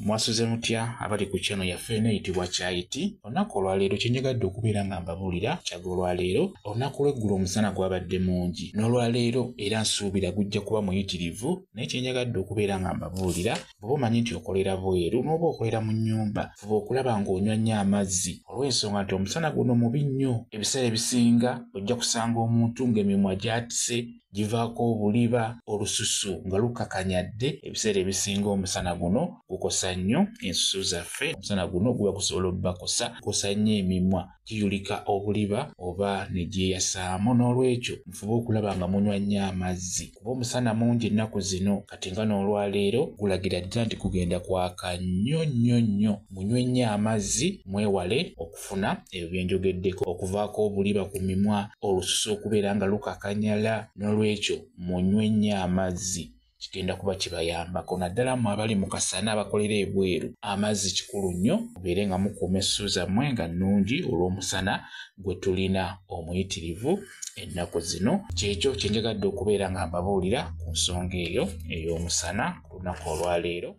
Mwasuze mutya abali ku channel yaffe eneyitibwa Kyayiti. Olunaku olwaleero kyenjagadde okubeera nga mbabuulira kyaga olwaleero olunaku lw'eggulo omusana gwabadde mungi n'olwaleero era nsuubira gujja kuba muyitirivu naye kyenjagadde okubeera nga mbabuulira bw'oba omanyi nti okolera bweru n'oba okolera mu nnyumba fuba okulaba ng'onywa nnyo amazzi olw'ensonga nti omusana guno mubi nnyo. Ebiseera ebisinga ojja kusanga omuntu ng'emimwa gyatise givaako obuliba olususu nga lukakanyadde. Ebiseera ebisinga omusana guno gukosa nnyo ensusu zaffe. Omusana guno guba gusobola obbakosa gukosa nnyo emimwa giyulika obuliba oba ne gyeyasaamu. N'olwekyo mufube okulaba nga munywa nnyo amazzi kuba omusana mungi ennaku zino kati nga n'olwaleero gulagira ddala nti gugenda kwaka nnyo nnyo nnyo. Munywe nnyo amazzi mwewale okufuna ebyo bye njogeddeko okuvaako obuliba ku mimwa, olususu okubeera nga lukakanyala. N'olwekyo munywe nnyo amazzi kigenda kuba kibayambako naddala mmwe abali mu kasana abakolera ebweru. Amazzi kikulu nnyo mubeere nga mukuuma essusu zammwe nga nnungi olw'omusana gwe tulina omuyitirivu ennaku zino. Kyekyo kyenjagadde okubeera nga mbabuulira ku nsonga eyo ey'omusana ku lunaku olwaleero.